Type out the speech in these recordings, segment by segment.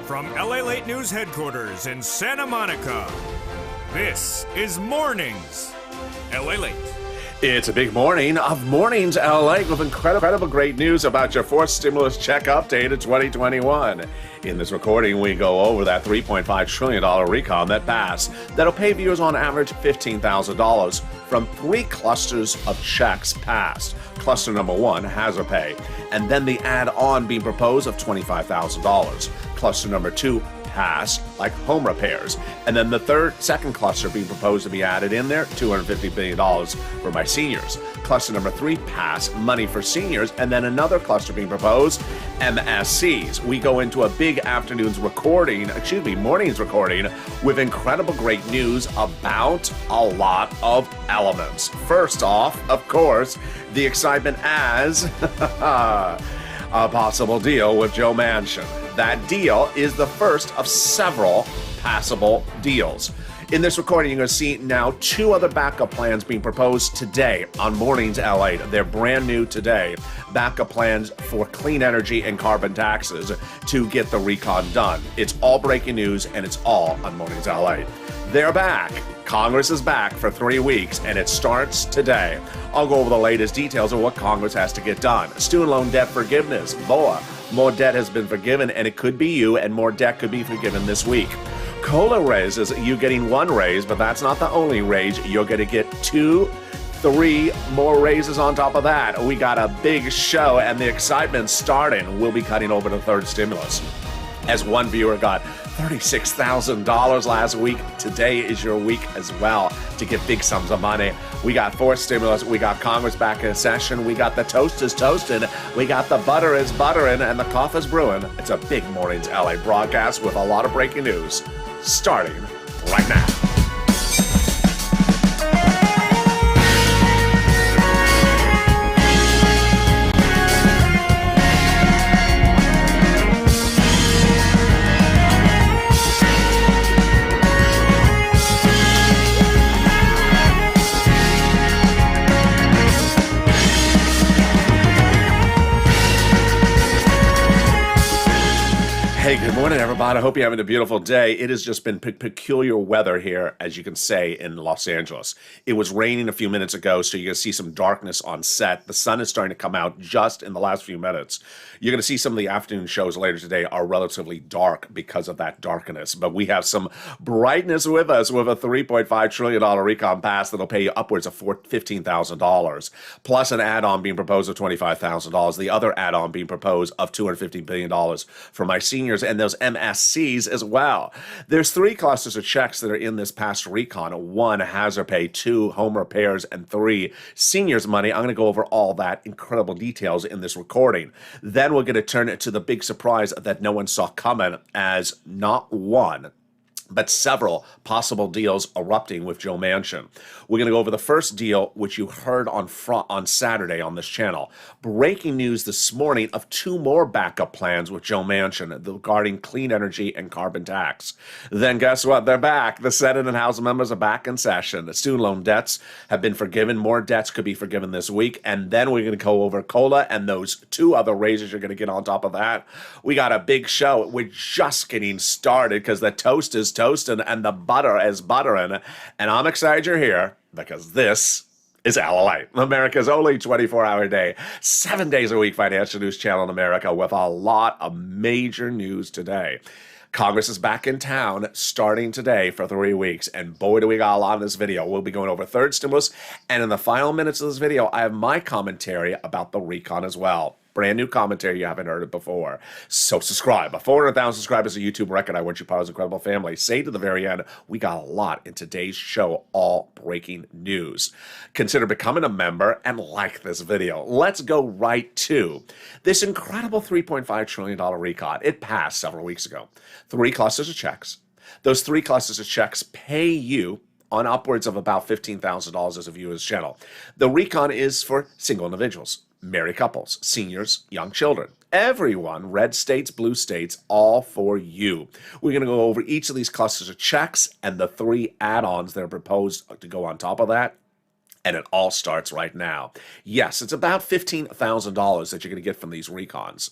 From LALATE News headquarters in Santa Monica, this is Mornings LALATE. It's a big morning of Mornings LA with incredible great news about your fourth stimulus check update of 2021. In this recording, we go over that $3.5 trillion recon that passed that'll pay viewers on average $15,000 from three clusters of checks passed. Cluster number one, hazard pay, and then the add-on being proposed of $25,000. Cluster number two, pass, like home repairs. And then the second cluster being proposed to be added in there, $250 billion for my seniors. Cluster number three, pass, money for seniors. And then another cluster being proposed, MSCs. We go into a big morning's recording with incredible great news about a lot of elements. First off, of course, the excitement as a possible deal with Joe Manchin. That deal is the first of several passable deals. In this recording, you're going to see now two other backup plans being proposed today on Mornings LA. They're brand new today. Backup plans for clean energy and carbon taxes to get the recon done. It's all breaking news, and it's all on Mornings LA. They're back. Congress is back for 3 weeks, and it starts today. I'll go over the latest details of what Congress has to get done. Student loan debt forgiveness. More debt has been forgiven, and it could be you, and more debt could be forgiven this week. COLA raises, you getting one raise, but that's not the only raise. You're going to get 3 more raises on top of that. We got a big show, and the excitement's starting. We'll be cutting over the third stimulus. As one viewer got $36,000 last week, today is your week as well to get big sums of money. We got fourth stimulus. We got Congress back in session. We got the toast is toasting. We got the butter is buttering, and the coffee is brewing. It's a big Mornings LA broadcast with a lot of breaking news starting right now. Hey, good morning, everybody. I hope you're having a beautiful day. It has just been peculiar weather here, as you can say, in Los Angeles. It was raining a few minutes ago, so you're going to see some darkness on set. The sun is starting to come out just in the last few minutes. You're going to see some of the afternoon shows later today are relatively dark because of that darkness. But we have some brightness with us with a $3.5 trillion recon pass that'll pay you upwards of $15,000, plus an add-on being proposed of $25,000. The other add-on being proposed of $250 billion for my seniors and those MSCs as well. There's 3 clusters of checks that are in this past recon. 1, hazard pay, 2, home repairs, and 3, seniors money. I'm going to go over all that incredible details in this recording. Then we're going to turn it to the big surprise that no one saw coming, as not one, but several possible deals erupting with Joe Manchin. We're going to go over the first deal, which you heard on Saturday on this channel. Breaking news this morning of 2 more backup plans with Joe Manchin regarding clean energy and carbon tax. Then guess what? They're back. The Senate and House members are back in session. The student loan debts have been forgiven. More debts could be forgiven this week. And then we're going to go over COLA and those 2 other raises you're going to get on top of that. We got a big show. We're just getting started because the toast is toasting and the butter is buttering. And I'm excited you're here because this is LALATE, America's only 24-hour day, 7 days a week financial news channel in America with a lot of major news today. Congress is back in town starting today for 3 weeks, and boy, do we got a lot in this video. We'll be going over third stimulus, and in the final minutes of this video, I have my commentary about the recon as well. Brand new commentary, you haven't heard it before. So subscribe. 400,000 subscribers, a YouTube record. I want you part of this incredible family. Say to the very end, we got a lot in today's show, all breaking news. Consider becoming a member and like this video. Let's go right to this incredible $3.5 trillion recon. It passed several weeks ago. 3 clusters of checks. Those 3 clusters of checks pay you on upwards of about $15,000 as a viewer's channel. The recon is for single individuals, married couples, seniors, young children. Everyone, red states, blue states, all for you. We're going to go over each of these clusters of checks and the 3 add-ons that are proposed to go on top of that. And it all starts right now. Yes, it's about $15,000 that you're going to get from these recons,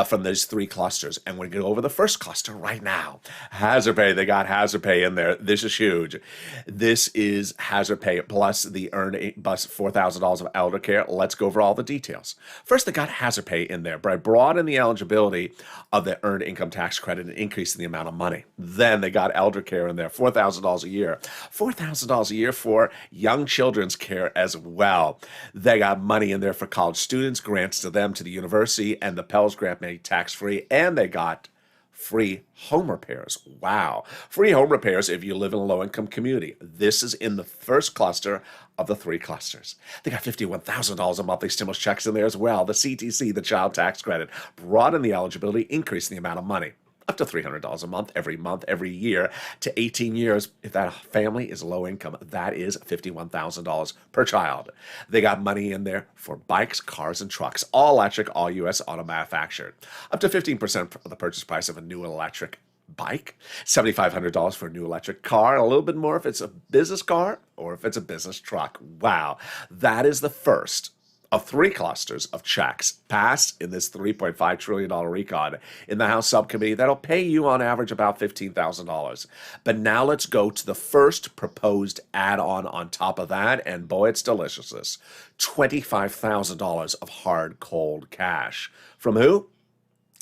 from these three clusters. And we're going to go over the first cluster right now. Hazard pay, they got hazard pay in there. This is huge. This is hazard pay plus the earned plus $4,000 of elder care. Let's go over all the details. First, they got hazard pay in there by broadening the eligibility of the earned income tax credit and increasing the amount of money. Then they got elder care in there, $4,000 a year. $4,000 a year for young children's care as well. They got money in there for college students, grants to them to the university, and the Pell's grant made tax-free, and they got free home repairs. Wow. Free home repairs if you live in a low-income community. This is in the first cluster of the three clusters. They got $51,000 of monthly stimulus checks in there as well. The CTC, the child tax credit, broaden the eligibility, increase the amount of money. Up to $300 a month, every year, to 18 years. If that family is low income, that is $51,000 per child. They got money in there for bikes, cars, and trucks, all electric, all U.S. auto manufactured. Up to 15% of the purchase price of a new electric bike, $7,500 for a new electric car, and a little bit more if it's a business car or if it's a business truck. Wow. That is the first of three clusters of checks passed in this $3.5 trillion recon in the House subcommittee that'll pay you on average about $15,000. But now let's go to the first proposed add-on on top of that, and boy, it's deliciousness. $25,000 of hard, cold cash. From who?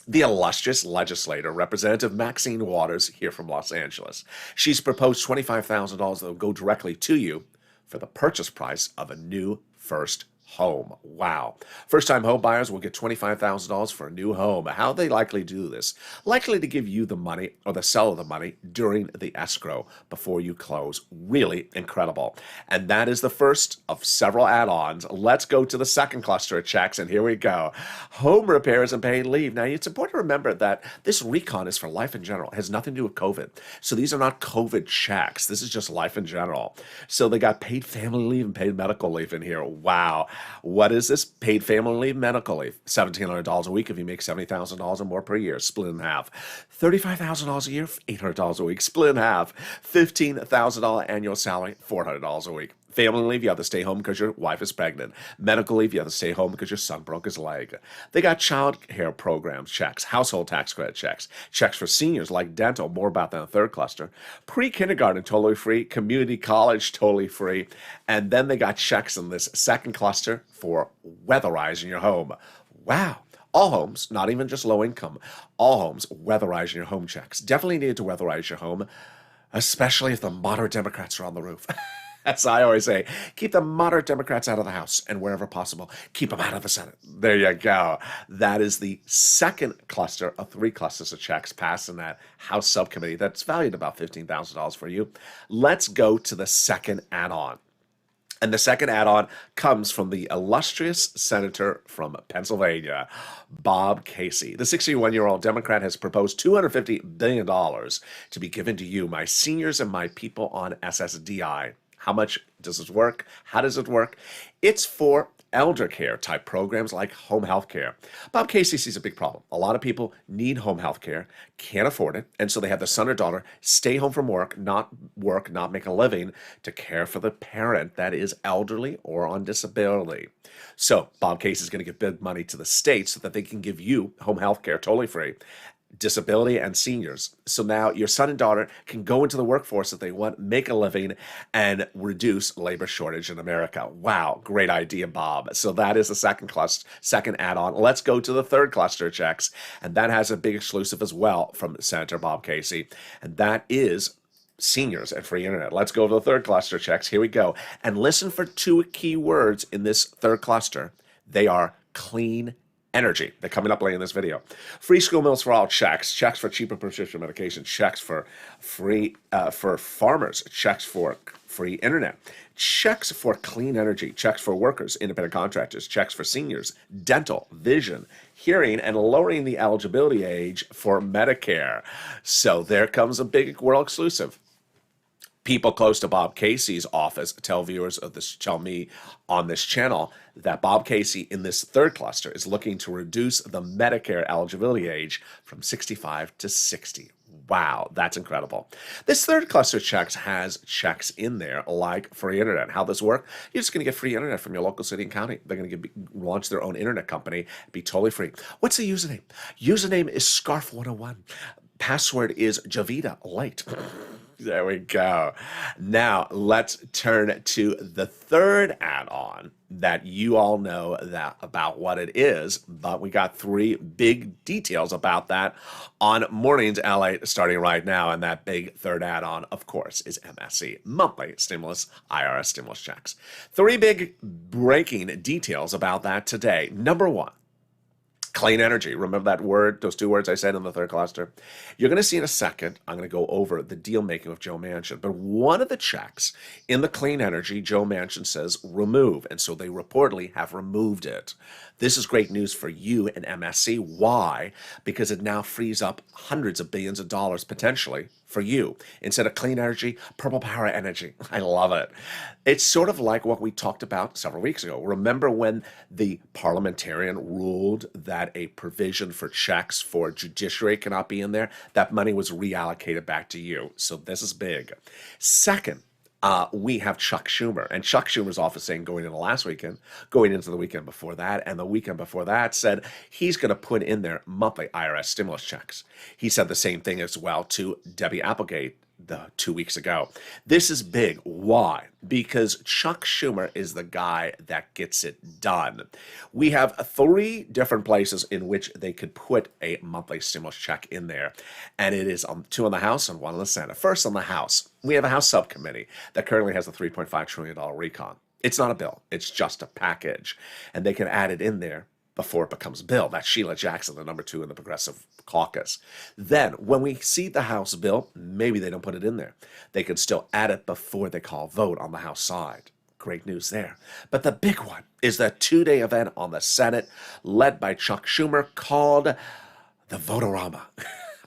The illustrious legislator, Representative Maxine Waters, here from Los Angeles. She's proposed $25,000 that will go directly to you for the purchase price of a new first home. Wow. First-time home buyers will get $25,000 for a new home. How they likely do this? Likely to give you the money or the seller the money during the escrow before you close. Really incredible. And that is the first of several add-ons. Let's go to the second cluster of checks, and here we go. Home repairs and paid leave. Now, it's important to remember that this recon is for life in general. It has nothing to do with COVID. So these are not COVID checks. This is just life in general. So they got paid family leave and paid medical leave in here. Wow. What is this? Paid family leave, medical leave. $1,700 a week if you make $70,000 or more per year, split in half. $35,000 a year, $800 a week, split in half. $15,000 annual salary, $400 a week. Family leave, you have to stay home because your wife is pregnant. Medical leave, you have to stay home because your son broke his leg. They got child care programs checks, household tax credit checks, checks for seniors like dental, more about that in the third cluster. Pre-kindergarten, totally free. Community college, totally free. And then they got checks in this second cluster for weatherizing your home. Wow. All homes, not even just low income, all homes, weatherizing your home checks. Definitely needed to weatherize your home, especially if the moderate Democrats are on the roof. As I always say, keep the moderate Democrats out of the House, and wherever possible, keep them out of the Senate. There you go. That is the second cluster of three clusters of checks passed in that House subcommittee that's valued about $15,000 for you. Let's go to the second add-on. And the second add-on comes from the illustrious senator from Pennsylvania, Bob Casey. The 61-year-old Democrat has proposed $250 billion to be given to you, my seniors and my people on SSDI. How much does this work? How does it work? It's for elder care type programs like home health care. Bob Casey sees a big problem. A lot of people need home health care, can't afford it, and so they have their son or daughter stay home from work, not make a living to care for the parent that is elderly or on disability. So Bob Casey is going to give big money to the state so that they can give you home health care totally free, disability and seniors. So now your son and daughter can go into the workforce if they want, make a living, and reduce labor shortage in America. Wow, great idea, Bob. So that is the second add-on. Let's go to the third cluster of checks, and that has a big exclusive as well from Senator Bob Casey, and that is seniors and free internet. Let's go to the third cluster of checks. Here we go. And listen for two key words in this third cluster. They are clean energy. They're coming up later in this video. Free school meals for all checks, checks for cheaper prescription medication, checks for free for farmers, checks for free internet, checks for clean energy, checks for workers, independent contractors, checks for seniors, dental, vision, hearing, and lowering the eligibility age for Medicare. So there comes a big world exclusive. People close to Bob Casey's office tell viewers of this, tell me on this channel that Bob Casey in this third cluster is looking to reduce the Medicare eligibility age from 65 to 60. Wow, that's incredible. This third cluster of checks has checks in there like free internet. How this work? You're just going to get free internet from your local city and county. They're going to launch their own internet company, be totally free. What's the username? Username is Scarf101. Password is Javita Light. There we go. Now let's turn to the third add-on that you all know that about what it is, but we got three big details about that on Mornings LA starting right now. And that big third add-on, of course, is MSC, monthly stimulus, IRS stimulus checks. Three big breaking details about that today. Number one, clean energy. Remember that word, those two words I said in the third cluster? You're going to see in a second, I'm going to go over the deal making with Joe Manchin. But one of the checks in the clean energy, Joe Manchin says remove. And so they reportedly have removed it. This is great news for you and MSC. Why? Because it now frees up hundreds of billions of dollars potentially for you. Instead of clean energy, purple power energy. I love it. It's sort of like what we talked about several weeks ago. Remember when the parliamentarian ruled that a provision for checks for judiciary cannot be in there? That money was reallocated back to you. So this is big. Second, we have Chuck Schumer, and Chuck Schumer's office saying going into last weekend, going into the weekend before that, and the weekend before that said he's going to put in there monthly IRS stimulus checks. He said the same thing as well to Debbie Applegate 2 weeks ago. This is big. Why? Because Chuck Schumer is the guy that gets it done. We have three different places in which they could put a monthly stimulus check in there, and it is two on the House and one on the Senate. First, on the House, we have a House subcommittee that currently has a $3.5 trillion recon. It's not a bill. It's just a package, and they can add it in there before it becomes a bill. That's Sheila Jackson, the number 2 in the Progressive Caucus. Then, when we see the House bill, maybe they don't put it in there. They could still add it before they call vote on the House side. Great news there. But the big one is the 2-day event on the Senate, led by Chuck Schumer, called the Votorama.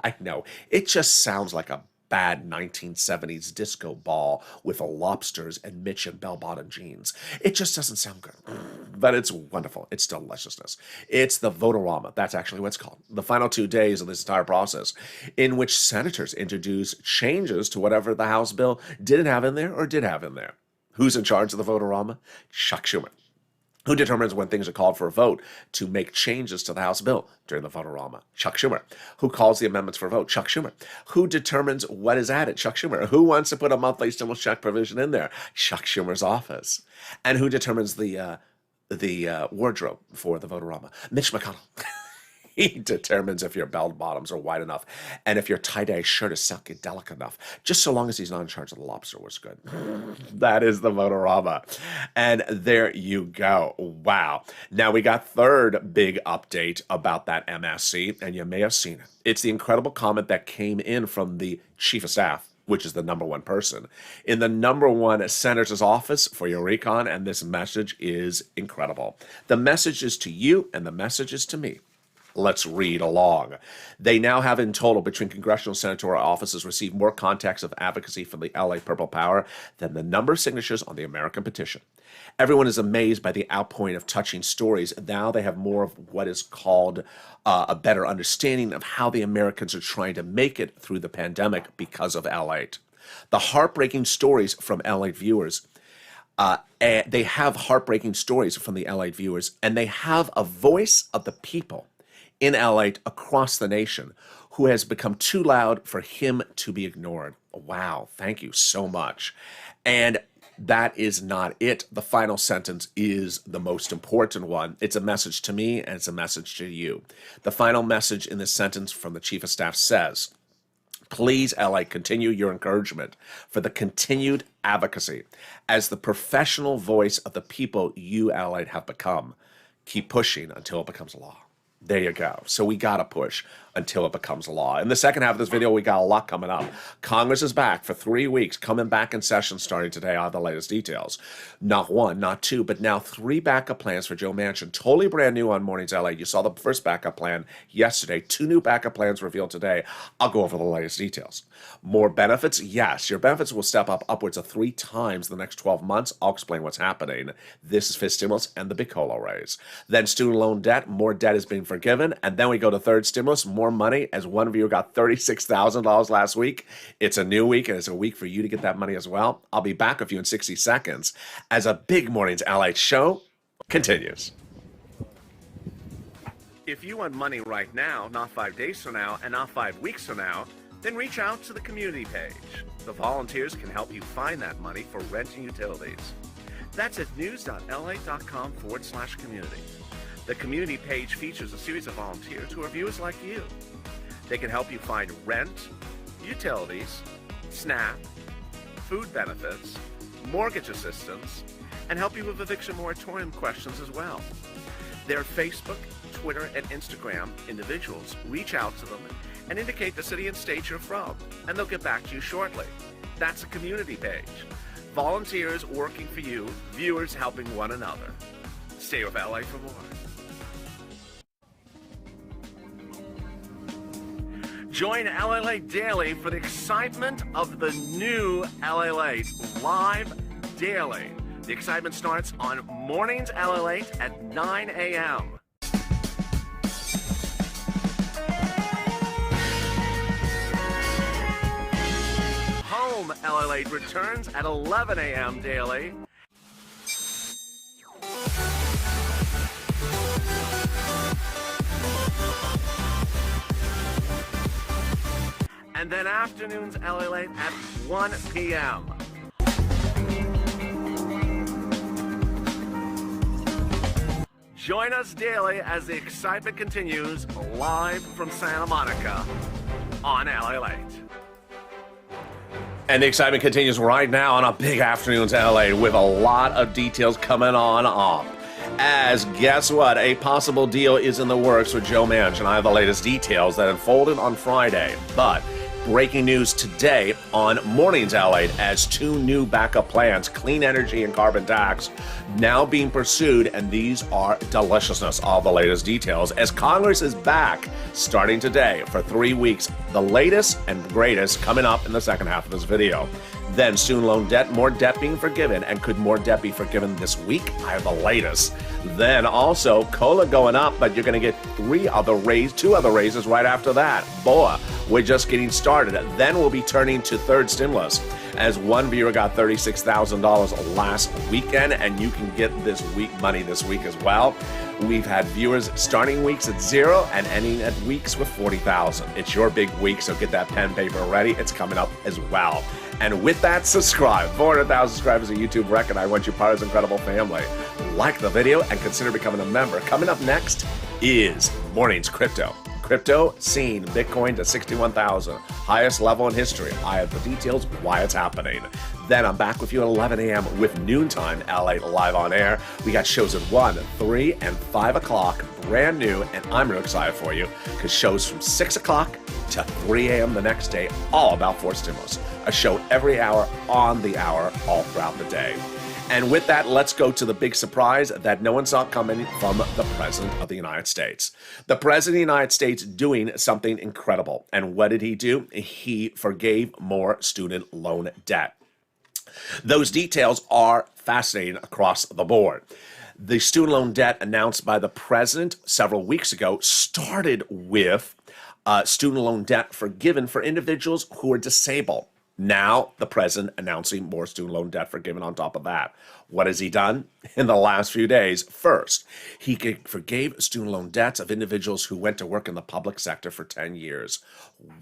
I know, it just sounds like a bad 1970s disco ball with lobsters and Mitch and bell-bottom jeans. It just doesn't sound good, but it's wonderful. It's deliciousness. It's the Votorama. That's actually what it's called. The final 2 days of this entire process in which senators introduce changes to whatever the House bill didn't have in there or did have in there. Who's in charge of the Votorama? Chuck Schumer. Who determines when things are called for a vote to make changes to the House bill during the Votorama? Chuck Schumer. Who calls the amendments for a vote? Chuck Schumer. Who determines what is added? Chuck Schumer. Who wants to put a monthly stimulus check provision in there? Chuck Schumer's office. And who determines the wardrobe for the Votorama? Mitch McConnell. He determines if your bell bottoms are wide enough and if your tie-dye shirt is psychedelic enough, just so long as he's not in charge of the lobster was good. That is the Votorama. And there you go. Wow. Now we got third big update about that MSC, and you may have seen it. It's the incredible comment that came in from the chief of staff, which is the number one person in the number one senator's office for your recon, and this message is incredible. The message is to you, and the message is to me. Let's read along. They now have in total between congressional and senatorial offices received more contacts of advocacy from the LA Purple Power than the number of signatures on the American petition. Everyone is amazed by the outpouring of touching stories. Now they have more of what is called a better understanding of how the Americans are trying to make it through the pandemic because of LATE. The heartbreaking stories from LATE viewers they have heartbreaking stories from the LATE viewers, and they have a voice of the people in LATE across the nation who has become too loud for him to be ignored. Wow, thank you so much. And that is not it. The final sentence is the most important one. It's a message to me, and it's a message to you. The final message in this sentence from the Chief of Staff says, please, LATE, continue your encouragement for the continued advocacy as the professional voice of the people you, LATE, have become. Keep pushing until it becomes law. There you go. So we got to push until it becomes law. In the second half of this video, we got a lot coming up. Congress is back for 3 weeks, coming back in session starting today. I have the latest details. Not one, not two, but now 3 backup plans for Joe Manchin. Totally brand new on Mornings LA. You saw the first backup plan yesterday. 2 new backup plans revealed today. I'll go over the latest details. More benefits? Yes. Your benefits will step up upwards of 3 times the next 12 months. I'll explain what's happening. This is fifth stimulus and the big COLA raise. Then student loan debt. More debt is being forgiven. And then we go to third stimulus, more money, as one viewer got $36,000 last week. It's a new week, and it's a week for you to get that money as well. I'll be back with you in 60 seconds as a big Mornings LALATE show continues. If you want money right now, not 5 days from now, and not 5 weeks from now, then reach out to the community page. The volunteers can help you find that money for rent and utilities. That's at news.la.com/community. The community page features a series of volunteers who are viewers like you. They can help you find rent, utilities, SNAP, food benefits, mortgage assistance, and help you with eviction moratorium questions as well. Their Facebook, Twitter, and Instagram individuals reach out to them and indicate the city and state you're from, and they'll get back to you shortly. That's a community page. Volunteers working for you, viewers helping one another. Stay with LA for more. Join LALATE Daily for the excitement of the new LALATE live daily. The excitement starts on Mornings LALATE at 9 a.m. Home LALATE returns at 11 a.m. daily. And then afternoons LALATE at 1 p.m. Join us daily as the excitement continues live from Santa Monica on LALATE. And the excitement continues right now on a big afternoons LA with a lot of details coming on up. As guess what? A possible deal is in the works with Joe Manchin. I have the latest details that unfolded on Friday. But breaking news today on Mornings LA as 2 new backup plans, clean energy and carbon tax, now being pursued, and these are deliciousness. All the latest details as Congress is back starting today for 3 weeks. The latest and greatest coming up in the second half of this video. Then student loan debt, more debt being forgiven, and could more debt be forgiven this week? I have the latest. Then also COLA going up, but you're going to get 2 other raises right after that. Boy, we're just getting started. Then we'll be turning to third stimulus, as one viewer got $36,000 last weekend, and you can get this week money this week as well. We've had viewers starting weeks at 0 and ending at weeks with $40,000. It's your big week, so get that pen paper ready. It's coming up as well. And with that, subscribe. 400,000 subscribers, a YouTube record. I want you part of this incredible family. Like the video and consider becoming a member. Coming up next is Mornings Crypto. Crypto scene, Bitcoin to 61,000, highest level in history. I have the details why it's happening. Then I'm back with you at 11 a.m. with Noontime LA live on air. We got shows at 1, 3, and 5 o'clock, brand new, and I'm real excited for you because shows from 6 o'clock to 3 a.m. the next day, all about forced stimulus. A show every hour on the hour, all throughout the day. And with that, let's go to the big surprise that no one saw coming from the President of the United States. The President of the United States doing something incredible. And what did he do? He forgave more student loan debt. Those details are fascinating across the board. The student loan debt announced by the President several weeks ago started with student loan debt forgiven for individuals who are disabled. Now, the president announcing more student loan debt forgiven on top of that. What has he done in the last few days? First, he forgave student loan debts of individuals who went to work in the public sector for 10 years.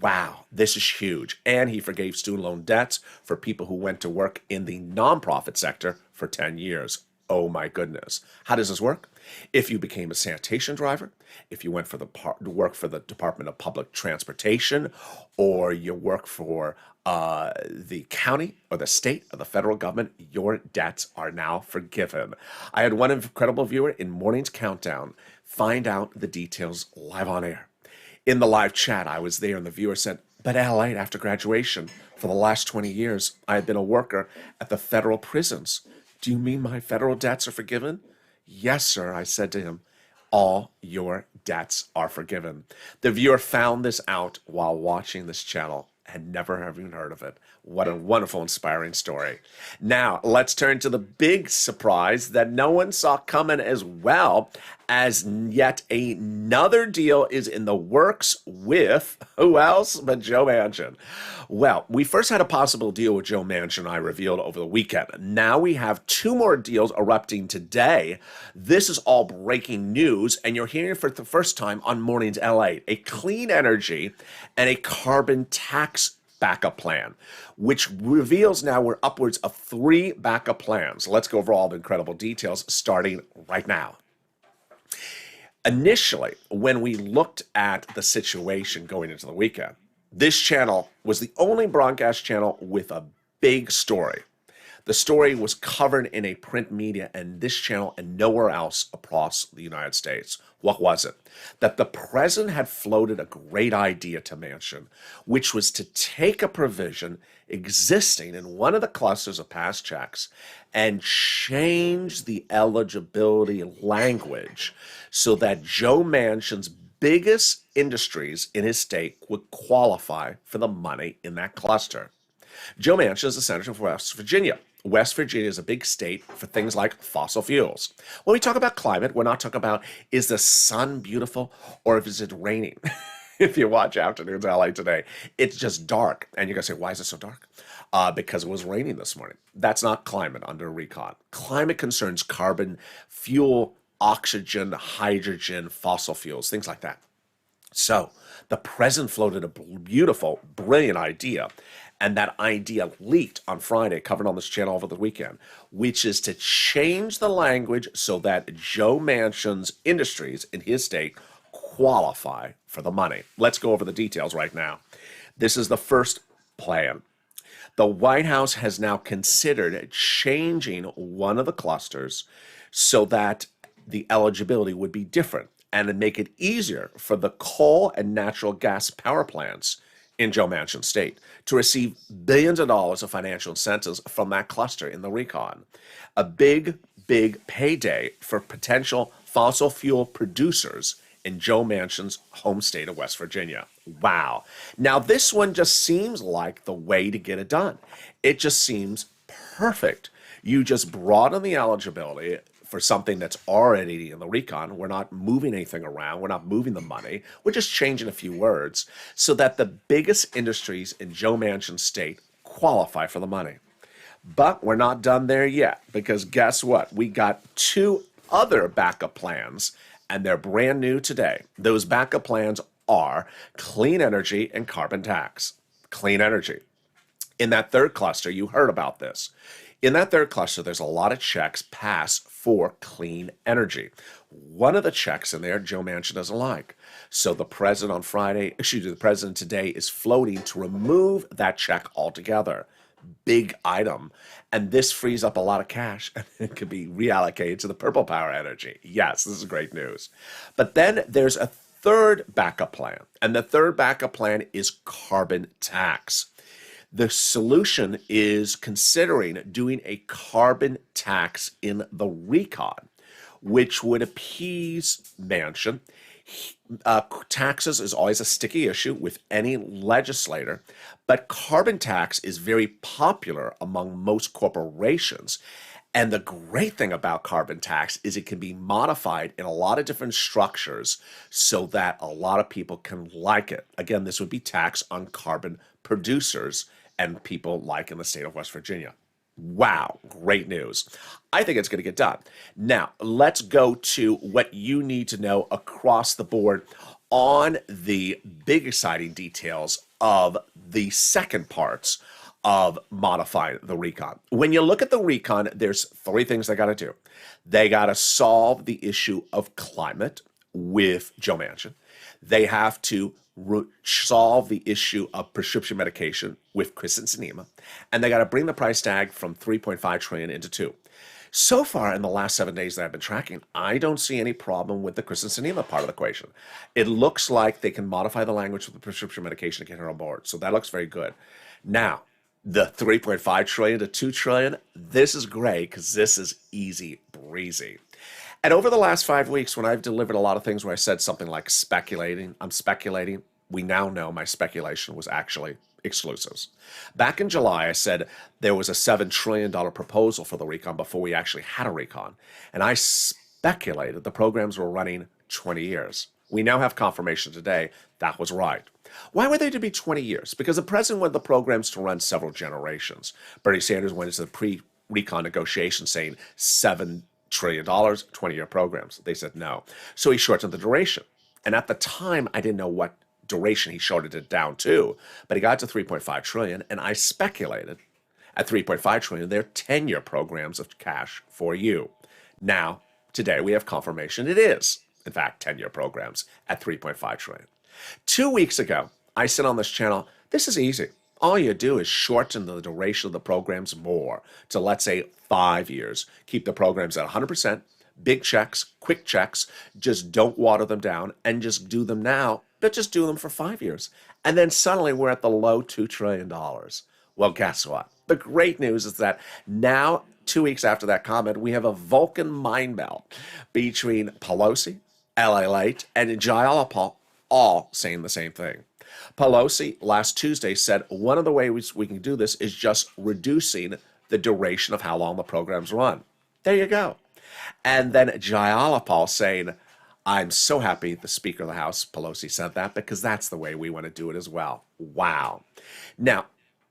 Wow, this is huge. And he forgave student loan debts for people who went to work in the nonprofit sector for 10 years. Oh my goodness. How does this work? If you became a sanitation driver, if you went for work for the Department of Public Transportation, or you work for the county or the state or the federal government, your debts are now forgiven. I had one incredible viewer in Morning's Countdown find out the details live on air. In the live chat, I was there and the viewer said, but LA, after graduation, for the last 20 years, I have been a worker at the federal prisons. Do you mean my federal debts are forgiven? Yes, sir, I said to him. All your debts are forgiven. The viewer found this out while watching this channel, had never even heard of it. What a wonderful, inspiring story. Now, let's turn to the big surprise that no one saw coming as well, as yet another deal is in the works with who else but Joe Manchin. Well, we first had a possible deal with Joe Manchin I revealed over the weekend. Now we have two more deals erupting today. This is all breaking news, and you're hearing it for the first time on Mornings LA. A clean energy and a carbon tax backup plan, which reveals now we're upwards of 3 backup plans. Let's go over all the incredible details starting right now. Initially, when we looked at the situation going into the weekend, this channel was the only broadcast channel with a big story. The story was covered in a print media and this channel and nowhere else across the United States. What was it? That the president had floated a great idea to Manchin, which was to take a provision existing in one of the clusters of past checks and change the eligibility language so that Joe Manchin's biggest industries in his state would qualify for the money in that cluster. Joe Manchin is a senator from West Virginia. West Virginia is a big state for things like fossil fuels. When we talk about climate, we're not talking about is the sun beautiful or is it raining? If you watch Afternoons LA today, it's just dark. And you're going to say, why is it so dark? Because it was raining this morning. That's not climate under recon. Climate concerns carbon, fuel, oxygen, hydrogen, fossil fuels, things like that. So the president floated a beautiful, brilliant idea. And that idea leaked on Friday, covered on this channel over the weekend, which is to change the language so that Joe Manchin's industries in his state qualify for the money. Let's go over the details right now. This is the first plan. The White House has now considered changing one of the clusters so that the eligibility would be different and to make it easier for the coal and natural gas power plants in Joe Manchin's state to receive billions of dollars of financial incentives from that cluster in the recon. A big, big payday for potential fossil fuel producers in Joe Manchin's home state of West Virginia. Wow. Now, this one just seems like the way to get it done. It just seems perfect. You just broaden the eligibility for something that's already in the recon. We're not moving anything around. We're not moving the money. We're just changing a few words so that the biggest industries in Joe Manchin's state qualify for the money. But we're not done there yet, because guess what? We got 2 other backup plans, and they're brand new today. Those backup plans are clean energy and carbon tax. Clean energy. In that third cluster, you heard about this. In that third cluster, there's a lot of checks passed for clean energy. One of the checks in there, Joe Manchin doesn't like. So the president the president today is floating to remove that check altogether. Big item. And this frees up a lot of cash and it could be reallocated to the purple power energy. Yes, this is great news. But then there's a third backup plan. And the third backup plan is carbon tax. The solution is considering doing a carbon tax in the recon, which would appease Manchin. Taxes is always a sticky issue with any legislator, but carbon tax is very popular among most corporations. And the great thing about carbon tax is it can be modified in a lot of different structures so that a lot of people can like it. Again, this would be tax on carbon producers and people like in the state of West Virginia. Wow, great news. I think it's going to get done. Now, let's go to what you need to know across the board on the big exciting details of the second parts of modifying the recon. When you look at the recon, there's 3 things they got to do. They got to solve the issue of climate with Joe Manchin. They have to solve the issue of prescription medication with Kristen Sinema, and they got to bring the price tag from 3.5 trillion into 2. So far in the last 7 days that I've been tracking, I don't see any problem with the Kristen Sinema part of the equation. It looks like they can modify the language of the prescription medication to get her on board. So that looks very good. Now, the 3.5 trillion to 2 trillion, this is great because this is easy breezy. And over the last 5 weeks, when I've delivered a lot of things where I said something like I'm speculating, we now know my speculation was actually exclusives. Back in July, I said there was a $7 trillion proposal for the recon before we actually had a recon. And I speculated the programs were running 20 years. We now have confirmation today that was right. Why were they to be 20 years? Because the president wanted the programs to run several generations. Bernie Sanders went into the pre-recon negotiations saying $7 trillion, 20-year programs. They said no. So he shortened the duration. And at the time, I didn't know what duration he shortened it down to, but he got to 3.5 trillion, and I speculated at 3.5 trillion, they're 10-year programs of cash for you. Now, today we have confirmation it is, in fact, 10-year programs at 3.5 trillion. 2 weeks ago, I said on this channel, this is easy. All you do is shorten the duration of the programs more to, let's say, 5 years. Keep the programs at 100%, big checks, quick checks, just don't water them down and just do them now, but just do them for 5 years. And then suddenly we're at the low $2 trillion. Well, guess what? The great news is that now, 2 weeks after that comment, we have a Vulcan mind melt between Pelosi, LALATE, and Jayalapal all saying the same thing. Pelosi last Tuesday said one of the ways we can do this is just reducing the duration of how long the programs run. There you go. And then Jayalapal saying, I'm so happy the Speaker of the House, Pelosi, said that because that's the way we want to do it as well. Wow. Now,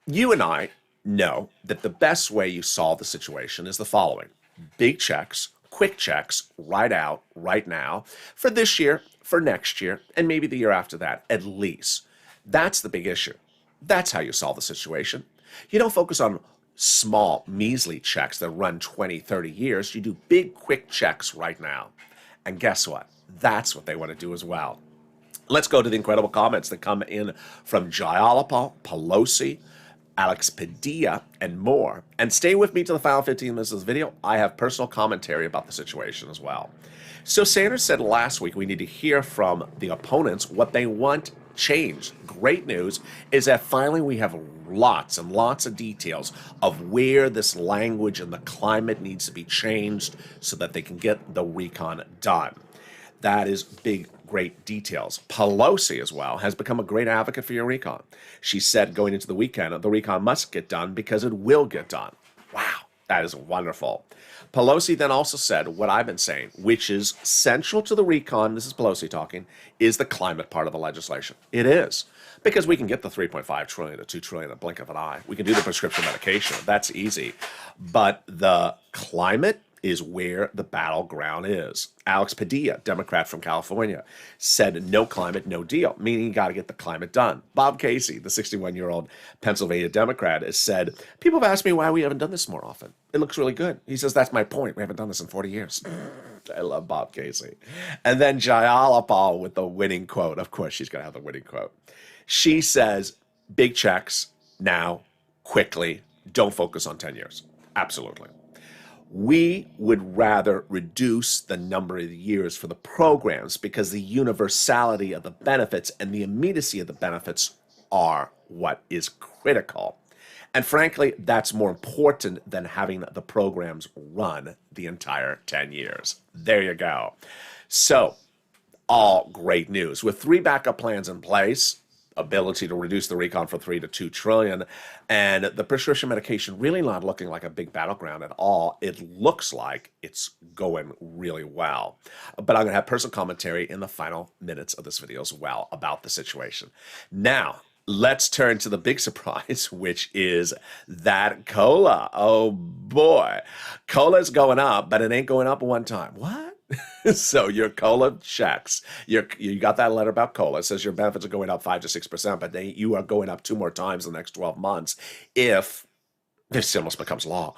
you and I know that the best way you solve the situation is the following. Big checks, quick checks, right out, right now, for this year, for next year, and maybe the year after that, at least. That's the big issue. That's how you solve the situation. You don't focus on small, measly checks that run 20, 30 years. You do big, quick checks right now. And guess what? That's what they want to do as well. Let's go to the incredible comments that come in from Jayalapal, Pelosi, Alex Padilla, and more. And stay with me to the final 15 minutes of this video. I have personal commentary about the situation as well. So Sanders said last week we need to hear from the opponents what they want changed. Great news is that finally we have lots and lots of details of where this language and the climate needs to be changed so that they can get the recon done. That is big, great details. Pelosi as well has become a great advocate for your recon. She said going into the weekend, the recon must get done because it will get done. Wow, that is wonderful. Pelosi then also said what I've been saying, which is central to the recon, this is Pelosi talking, is the climate part of the legislation. It is. Because we can get the 3.5 trillion to 2 trillion in a blink of an eye. We can do the prescription medication. That's easy. But the climate is where the battleground is. Alex Padilla, Democrat from California, said no climate, no deal, meaning you got to get the climate done. Bob Casey, the 61-year-old Pennsylvania Democrat, has said, people have asked me why we haven't done this more often. It looks really good. He says, that's my point. We haven't done this in 40 years. I love Bob Casey. And then Jayalapal with the winning quote. Of course, she's going to have the winning quote. She says, big checks now, quickly, don't focus on 10 years. Absolutely. We would rather reduce the number of years for the programs because the universality of the benefits and the immediacy of the benefits are what is critical. And frankly, that's more important than having the programs run the entire 10 years. There you go. So, all great news. With 3 backup plans in place, ability to reduce the recon from 3 to 2 trillion, and the prescription medication really not looking like a big battleground at all. It looks like it's going really well. But I'm going to have personal commentary in the final minutes of this video as well about the situation. Now, let's turn to the big surprise, which is that cola. Oh boy. Cola's going up, but it ain't going up one time. What? So your COLA checks, you got that letter about COLA. It says your benefits are going up 5 to 6%, but you are going up 2 more times in the next 12 months if this stimulus becomes law.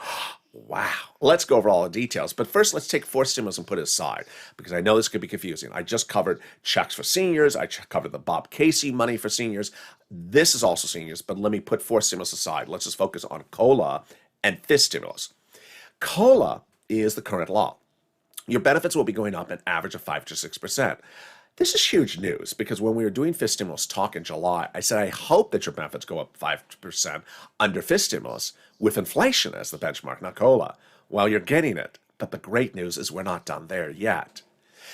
Wow. Let's go over all the details. But first, let's take forced stimulus and put it aside because I know this could be confusing. I just covered checks for seniors. I covered the Bob Casey money for seniors. This is also seniors, but let me put forced stimulus aside. Let's just focus on COLA and this stimulus. COLA is the current law. Your benefits will be going up an average of 5 to 6%. This is huge news because when we were doing fifth stimulus talk in July, I said, I hope that your benefits go up 5% under fifth stimulus with inflation as the benchmark, not COLA. Well, you're getting it. But the great news is we're not done there yet.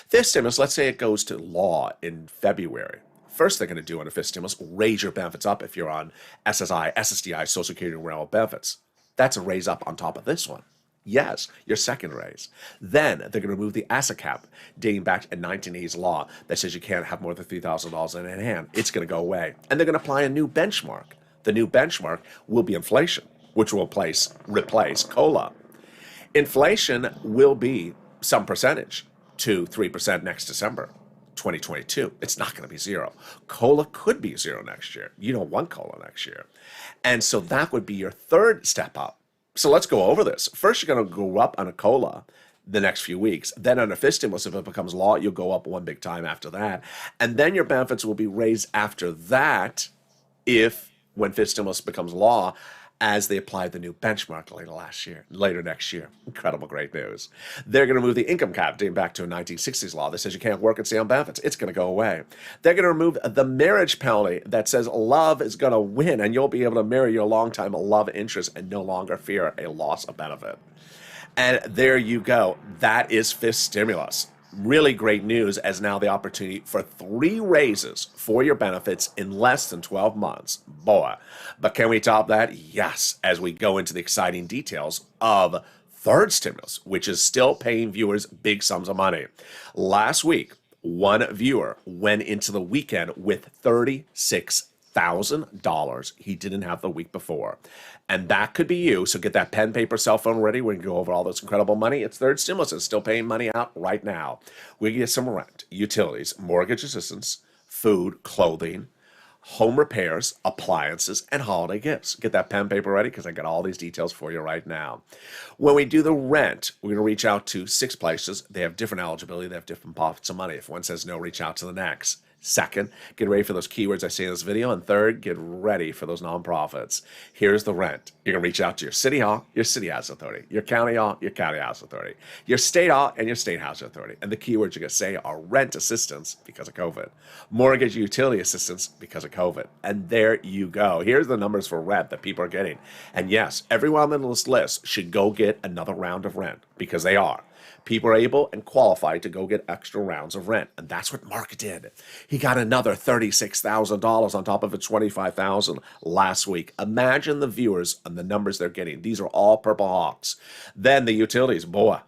Fifth stimulus, let's say it goes to law in February. First they're going to do on a fifth stimulus, raise your benefits up if you're on SSI, SSDI, Social Security, and Railroad benefits. That's a raise up on top of this one. Yes, your second raise. Then they're going to remove the asset cap dating back to a 1980s law that says you can't have more than $3,000 in hand. It's going to go away. And they're going to apply a new benchmark. The new benchmark will be inflation, which will replace COLA. Inflation will be some percentage, 2-3% next December 2022. It's not going to be zero. COLA could be zero next year. You don't want COLA next year. And so that would be your third step up. So let's go over this. First, you're going to go up on a COLA the next few weeks. Then on a fifth stimulus, if it becomes law, you'll go up one big time after that. And then your benefits will be raised after that when fifth stimulus becomes law, as they apply the new benchmark later next year. Incredible, great news. They're going to remove the income cap dating back to a 1960s law that says you can't work and stay on benefits. It's going to go away. They're going to remove the marriage penalty that says love is going to win and you'll be able to marry your longtime love interest and no longer fear a loss of benefit. And there you go. That is fifth stimulus. Really great news, as now the opportunity for 3 raises for your benefits in less than 12 months. Boy, but can we top that? Yes, as we go into the exciting details of third stimulus, which is still paying viewers big sums of money. Last week, one viewer went into the weekend with $36,000 he didn't have the week before. And that could be you. So get that pen, paper, cell phone ready. We're going to go over all this incredible money. It's third stimulus. It's still paying money out right now. We get some rent, utilities, mortgage assistance, food, clothing, home repairs, appliances, and holiday gifts. Get that pen, paper ready because I got all these details for you right now. When we do the rent, we're going to reach out to 6 places. They have different eligibility. They have different pots of money. If one says no, reach out to the next. Second, get ready for those keywords I say in this video. And third, get ready for those nonprofits. Here's the rent. You're going to reach out to your city hall, your city housing authority, your county hall, your county housing authority, your state hall, and your state housing authority. And the keywords you're going to say are rent assistance because of COVID, mortgage utility assistance because of COVID. And there you go. Here's the numbers for rent that people are getting. And yes, everyone on this list should go get another round of rent because they are. People are able and qualified to go get extra rounds of rent. And that's what Mark did. He got another $36,000 on top of its $25,000 last week. Imagine the viewers and the numbers they're getting. These are all Purple Hawks. Then the utilities, boy,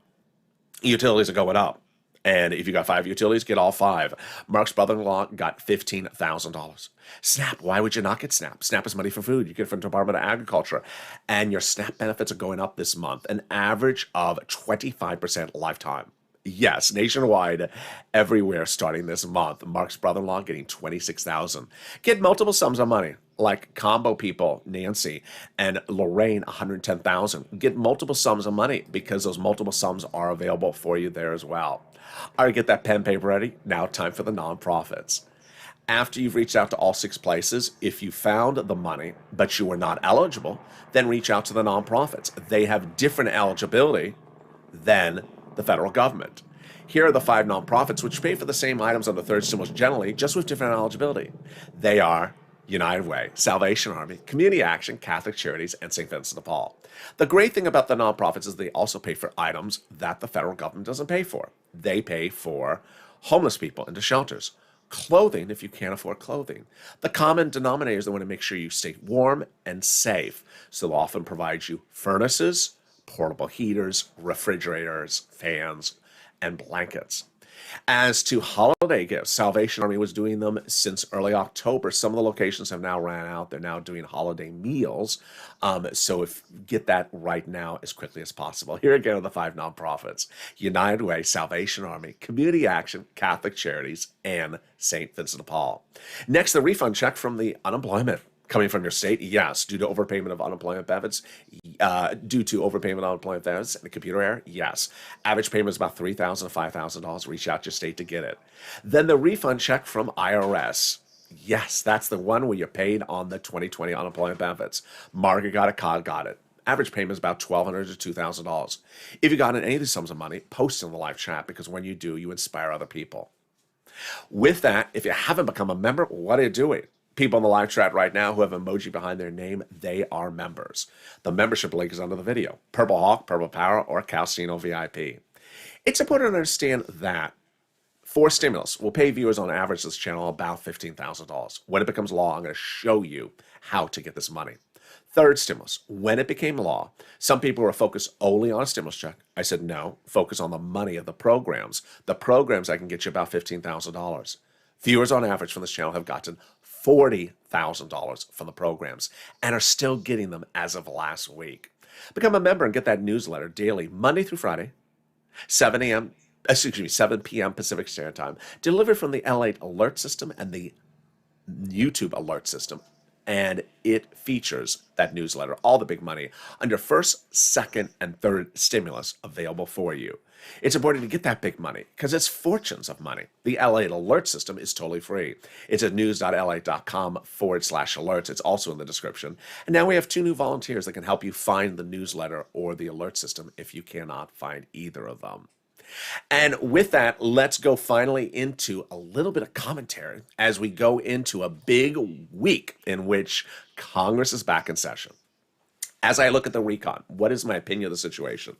utilities are going up. And if you got 5 utilities, get all 5. Mark's brother-in-law got $15,000. SNAP, why would you not get SNAP? SNAP is money for food. You get it from the Department of Agriculture. And your SNAP benefits are going up this month, an average of 25% lifetime. Yes, nationwide, everywhere starting this month. Mark's brother-in-law getting $26,000. Get multiple sums of money, like combo people, Nancy and Lorraine, $110,000. Get multiple sums of money because those multiple sums are available for you there as well. All right, get that pen, paper ready. Now time for the nonprofits. After you've reached out to all 6 places, if you found the money, but you were not eligible, then reach out to the nonprofits. They have different eligibility than the federal government. Here are the 5 nonprofits which pay for the same items on the third stimulus generally, just with different eligibility. They are United Way, Salvation Army, Community Action, Catholic Charities, and St. Vincent de Paul. The great thing about the nonprofits is they also pay for items that the federal government doesn't pay for. They pay for homeless people into shelters, clothing if you can't afford clothing. The common denominator is they want to make sure you stay warm and safe, so they'll often provide you furnaces, portable heaters, refrigerators, fans, and blankets. As to holiday gifts, Salvation Army was doing them since early October. Some of the locations have now ran out. They're now doing holiday meals. So get that right now as quickly as possible. Here again are the 5 nonprofits: United Way, Salvation Army, Community Action, Catholic Charities, and St. Vincent de Paul. Next, the refund check from the unemployment. Coming from your state, yes. Due to overpayment of unemployment benefits, and a computer error, yes. Average payment is about $3,000 to $5,000. Reach out to your state to get it. Then the refund check from IRS. Yes, that's the one where you're paid on the 2020 unemployment benefits. Margaret got it, Cod got it. Average payment is about $1,200 to $2,000. If you got any of these sums of money, post in the live chat, because when you do, you inspire other people. With that, if you haven't become a member, what are you doing? People in the live chat right now who have emoji behind their name, they are members. The membership link is under the video. Purple Hawk, Purple Power, or Calcino VIP. It's important to understand that For stimulus, we'll pay viewers on average this channel about $15,000. When it becomes law, I'm going to show you how to get this money. Third stimulus, when it became law, some people were focused only on a stimulus check. I said, no, focus on the money of the programs. The programs I can get you about $15,000. Viewers on average from this channel have gotten $40,000 from the programs and are still getting them as of last week. Become a member and get that newsletter daily, Monday through Friday, 7 p.m. Pacific Standard Time, delivered from the LALATE alert system and the YouTube alert system. And it features that newsletter, all the big money, under first, second, and third stimulus available for you. It's important to get that big money because it's fortunes of money. The LALATE alert system is totally free. It's at news.lalate.com/alerts. It's also in the description. And now we have 2 new volunteers that can help you find the newsletter or the alert system if you cannot find either of them. And with that, let's go finally into a little bit of commentary as we go into a big week in which Congress is back in session. As I look at the recon, what is my opinion of the situation?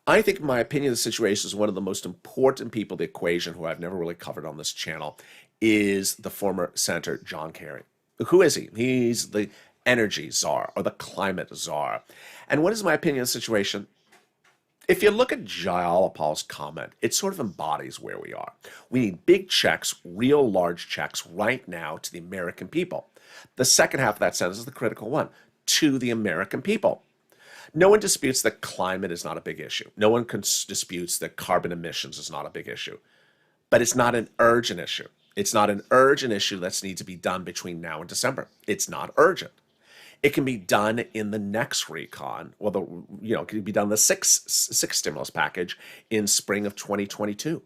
I think my opinion of the situation is one of the most important people in the equation who I've never really covered on this channel is the former Senator John Kerry. Who is he? He's the energy czar or the climate czar. And what is my opinion of the situation? If you look at Jayalapal's comment, it sort of embodies where we are. We need big checks, real large checks right now to the American people. The second half of that sentence is the critical one, to the American people. No one disputes that climate is not a big issue. No one disputes that carbon emissions is not a big issue. But it's not an urgent issue. It's not an urgent issue that needs to be done between now and December. It's not urgent. It can be done in the next recon, well, it can be done in the sixth stimulus package in spring of 2022.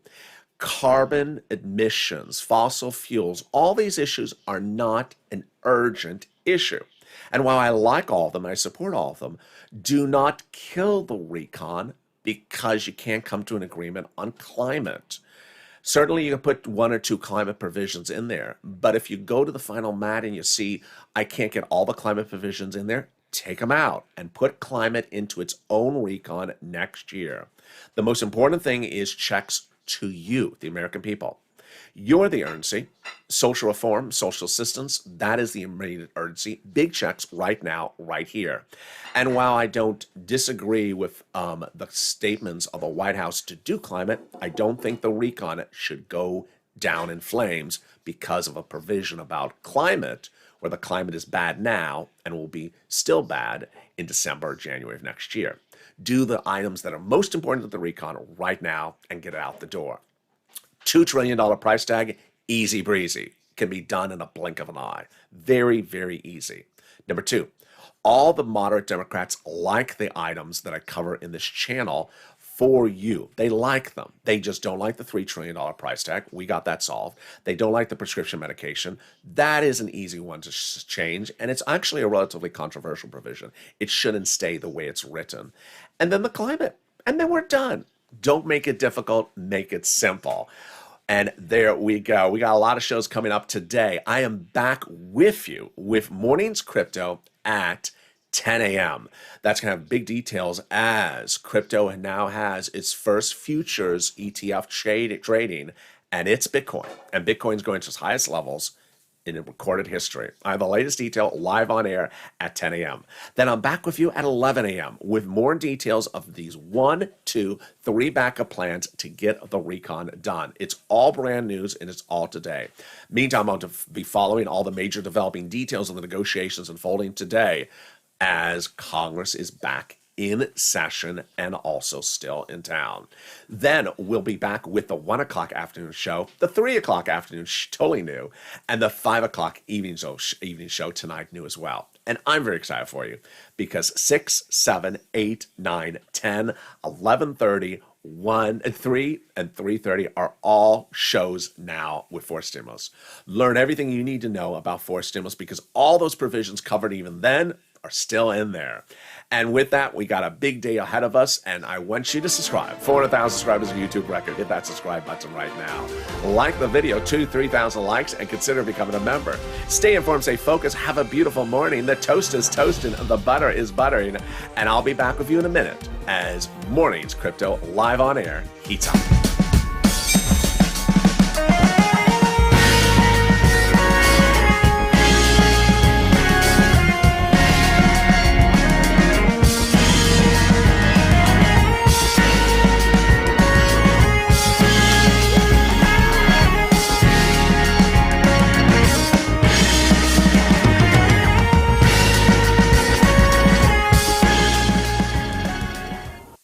Carbon emissions, fossil fuels, all these issues are not an urgent issue. And while I like all of them, and I support all of them, do not kill the recon because you can't come to an agreement on climate. Certainly you can put 1 or 2 climate provisions in there, but if you go to the final mat and you see I can't get all the climate provisions in there, take them out and put climate into its own recon next year. The most important thing is checks to you, the American people. You're the urgency. Social reform, social assistance, that is the immediate urgency. Big checks right now, right here. And while I don't disagree with the statements of the White House to do climate, I don't think the recon should go down in flames because of a provision about climate, where the climate is bad now and will be still bad in December or January of next year. Do the items that are most important to the recon right now and get it out the door. $2 trillion price tag, easy breezy. Can be done in a blink of an eye. Very, very easy. Number 2, all the moderate Democrats like the items that I cover in this channel for you. They like them. They just don't like the $3 trillion price tag. We got that solved. They don't like the prescription medication. That is an easy one to change, and it's actually a relatively controversial provision. It shouldn't stay the way it's written. And then the climate. And then we're done. Don't make it difficult. Make it simple. And there we go. We got a lot of shows coming up today. I am back with you with Mornings Crypto at 10 a.m. That's going to have big details as crypto now has its first futures ETF trading, and it's Bitcoin. And Bitcoin's going to its highest levels in recorded history. I have the latest detail live on air at 10 a.m. Then I'm back with you at 11 a.m. with more details of these 1, 2, 3 backup plans to get the recon done. It's all brand news and it's all today. Meantime, I'm going to be following all the major developing details of the negotiations unfolding today as Congress is back in session and also still in town. Then we'll be back with the 1 o'clock afternoon show, the 3 o'clock afternoon totally new, and the 5 o'clock evening show tonight new as well. And I'm very excited for you because 6, 7, 8, 9, 10, 11:30, 1, 3, and 3:30 are all shows now with Force Stimulus. Learn everything you need to know about Force Stimulus because all those provisions covered even then are still in there. And with that, we got a big day ahead of us, and I want you to subscribe. 400,000 subscribers, a YouTube record. Hit that subscribe button right now. Like the video, 2,000-3,000 likes, and consider becoming a member. Stay informed, stay focused, have a beautiful morning. The toast is toasting, the butter is buttering, and I'll be back with you in a minute as Mornings Crypto live on air heats up.